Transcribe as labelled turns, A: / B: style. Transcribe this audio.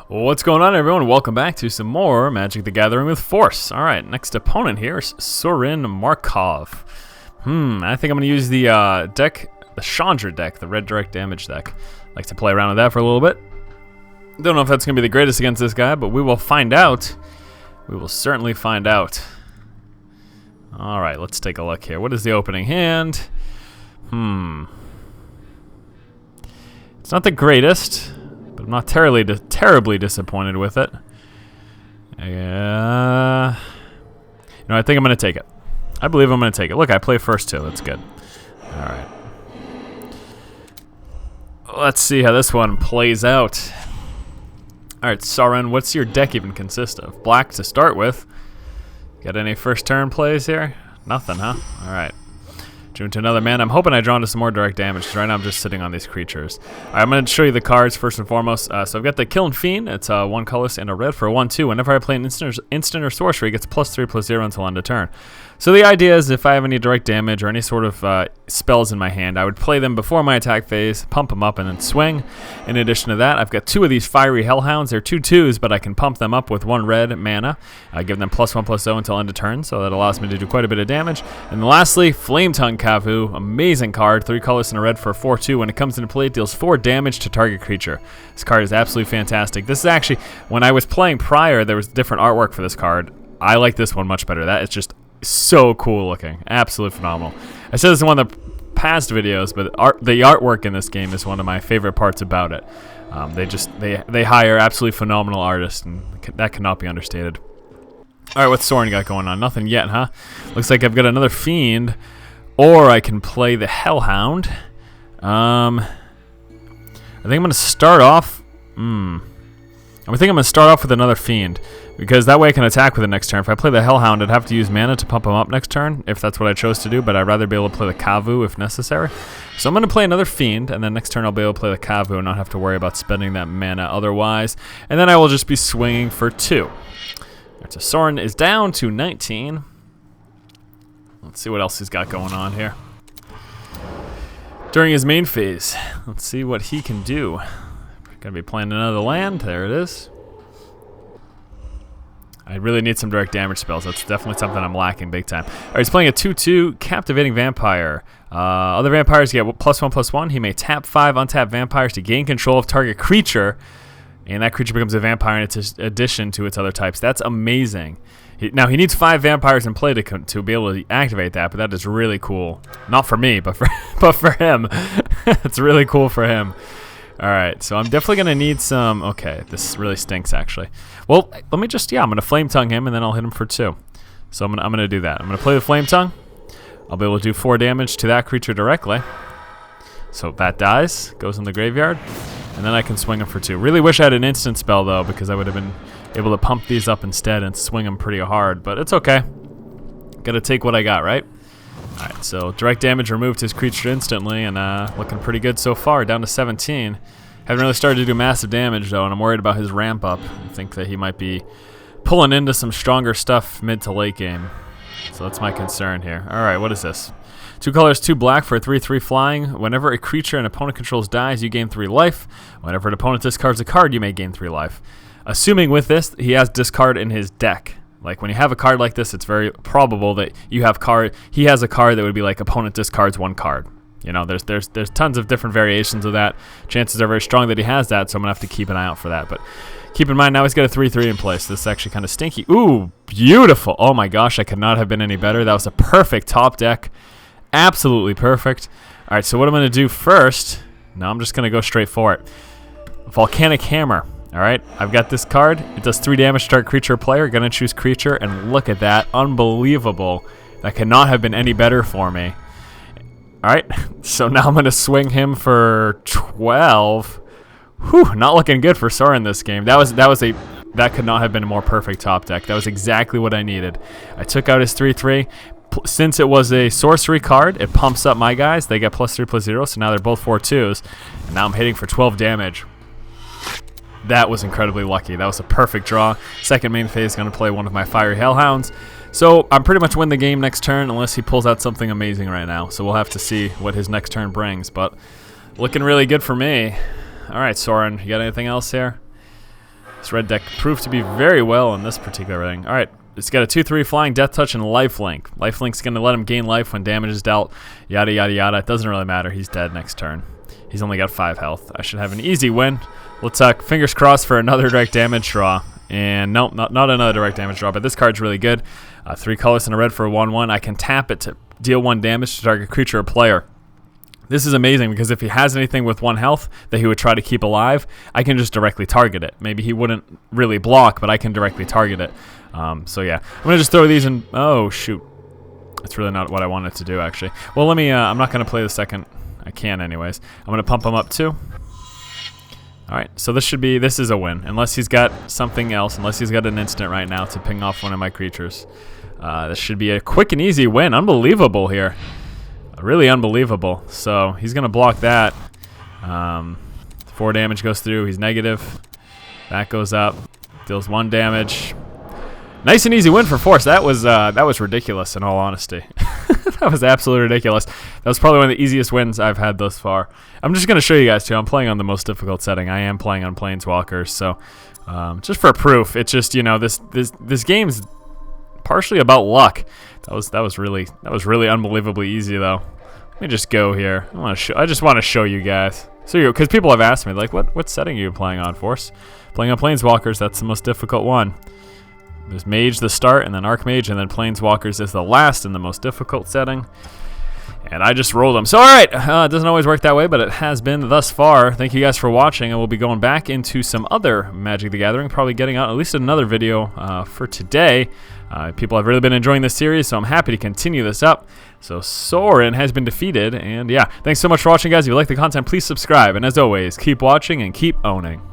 A: What's going on, everyone? Welcome back to some more Magic the Gathering with Force. Alright, next opponent here is Sorin Markov. I think I'm going to use the deck, the Chandra deck, the red direct damage deck. Like to play around with that for a little bit. Don't know if that's going to be the greatest against this guy, but we will find out. We will certainly find out. Alright, let's take a look here. What is the opening hand? It's not the greatest, but I'm not terribly disappointed with it. I think I'm going to take it. I believe I'm going to take it. Look, I play first too. That's good. Alright. Let's see how this one plays out. Alright, Sorin, what's your deck even consist of? Black to start with. Got any first turn plays here? Nothing, huh? Alright. Drew into another man. I'm hoping I draw into some more direct damage, because right now I'm just sitting on these creatures. Alright, I'm going to show you the cards first and foremost. So I've got the Killing Fiend. It's one colorless and a red for a 1/2. Whenever I play an instant or sorcery, it gets +3/+0 until end of turn. So the idea is if I have any direct damage or any sort of spells in my hand, I would play them before my attack phase, pump them up, and then swing. In addition to that, I've got 2 of these Fiery Hellhounds. They're 2/2s, but I can pump them up with 1 red mana. I give them +1/+0 until end of turn, so that allows me to do quite a bit of damage. And lastly, Flame Tongue Kavu, amazing card, 3 colors and a red for a 4/2. When it comes into play, it deals 4 damage to target creature. This card is absolutely fantastic. This is actually, when I was playing prior, there was different artwork for this card. I like this one much better. That is just so cool looking, absolutely phenomenal. I said this in one of the past videos, but the artwork in this game is one of my favorite parts about it. They hire absolutely phenomenal artists, and that cannot be understated. All right, what's Sorin got going on? Nothing yet, huh? Looks like I've got another Fiend, or I can play the Hellhound. I think I'm gonna start off. I think I'm gonna start off with another Fiend, because that way I can attack with it next turn. If I play the Hellhound, I'd have to use mana to pump him up next turn, if that's what I chose to do, but I'd rather be able to play the Kavu if necessary. So I'm going to play another Fiend, and then next turn I'll be able to play the Kavu and not have to worry about spending that mana otherwise. And then I will just be swinging for 2. Alright, so Sorin is down to 19. Let's see what else he's got going on here. During his main phase, let's see what he can do. Gonna be playing another land. There it is. I really need some direct damage spells. That's definitely something I'm lacking big time. Alright, he's playing a 2/2 Captivating Vampire. Other vampires get +1/+1. He may tap 5 untapped vampires to gain control of target creature, and that creature becomes a vampire in its addition to its other types. That's amazing. Now, he needs 5 vampires in play to be able to activate that, but that is really cool. Not for me, but for him. It's really cool for him. Alright, so I'm definitely going to need some... Okay, this really stinks, actually. Well, let me just... Yeah, I'm going to Flame Tongue him, and then I'll hit him for 2. So I'm going to do that. I'm going to play the Flame Tongue. I'll be able to do 4 damage to that creature directly. So that dies, goes in the graveyard, and then I can swing him for 2. Really wish I had an instant spell, though, because I would have been able to pump these up instead and swing them pretty hard. But it's okay. Gotta take what I got, right? Alright, so direct damage removed his creature instantly, and looking pretty good so far, down to 17. Haven't really started to do massive damage, though, and I'm worried about his ramp up. I think that he might be pulling into some stronger stuff mid to late game. So that's my concern here. Alright, what is this? 2 colors, 2 black for a 3/3 flying. Whenever a creature an opponent controls dies, you gain 3 life. Whenever an opponent discards a card, you may gain 3 life. Assuming with this, he has discard in his deck. Like, when you have a card like this, it's very probable that he has a card that would be like opponent discards 1 card. You know, there's tons of different variations of that. Chances are very strong that he has that, so I'm going to have to keep an eye out for that. But keep in mind, now he's got a 3/3 in place. This is actually kind of stinky. Ooh, beautiful. Oh my gosh, I could not have been any better. That was a perfect top deck. Absolutely perfect. All right, so what I'm going to do first, no, I'm just going to go straight for it. Volcanic Hammer. Alright, I've got this card. It does 3 damage to target creature or player. Gonna choose creature, and look at that. Unbelievable. That cannot have been any better for me. Alright, so now I'm gonna swing him for 12. Whew, not looking good for Sorin this game. That could not have been a more perfect top deck. That was exactly what I needed. I took out his 3/3. Since it was a sorcery card, it pumps up my guys. They get +3/+0, so now they're both 4/2s. And now I'm hitting for 12 damage. That was incredibly lucky. That was a perfect draw. Second main phase, going to play one of my Fiery Hellhounds. So I'm pretty much win the game next turn unless he pulls out something amazing right now. So we'll have to see what his next turn brings. But looking really good for me. All right, Sorin, you got anything else here? This red deck proved to be very well in this particular thing. All right, it's got a 2/3 flying, Death Touch, and Lifelink. Lifelink's going to let him gain life when damage is dealt, yada, yada, yada. It doesn't really matter. He's dead next turn. He's only got 5 health. I should have an easy win. Let's fingers crossed for another direct damage draw. And nope, not another direct damage draw, but this card's really good. 3 colors and a red for a 1/1. I can tap it to deal 1 damage to target creature or player. This is amazing because if he has anything with 1 health that he would try to keep alive, I can just directly target it. Maybe he wouldn't really block, but I can directly target it. So yeah, I'm going to just throw these in. Oh, shoot. That's really not what I wanted to do, actually. Well, let me, I'm not going to play the second. I can anyways. I'm going to pump him up too. All right, so this is a win. Unless he's got something else, unless he's got an instant right now to ping off one of my creatures. This should be a quick and easy win. Unbelievable here. Really unbelievable. So he's going to block that. 4 damage goes through. He's negative. That goes up. Deals 1 damage. Nice and easy win for Force. That was ridiculous in all honesty. That was absolutely ridiculous. That was probably one of the easiest wins I've had thus far. I'm just going to show you guys too. I'm playing on the most difficult setting. I am playing on Planeswalkers. So just for proof, it's just, you know, this game's partially about luck. That was really unbelievably easy though. Let me just go here. I just want to show you guys. So because people have asked me like, what setting are you playing on, Force? Playing on Planeswalkers. That's the most difficult one. There's Mage the start, and then Archmage, and then Planeswalkers is the last in the most difficult setting. And I just rolled them. So, all right, it doesn't always work that way, but it has been thus far. Thank you guys for watching, and we'll be going back into some other Magic the Gathering, probably getting out at least another video for today. People have really been enjoying this series, so I'm happy to continue this up. So Sorin has been defeated, and yeah, thanks so much for watching, guys. If you like the content, please subscribe, and as always, keep watching and keep owning.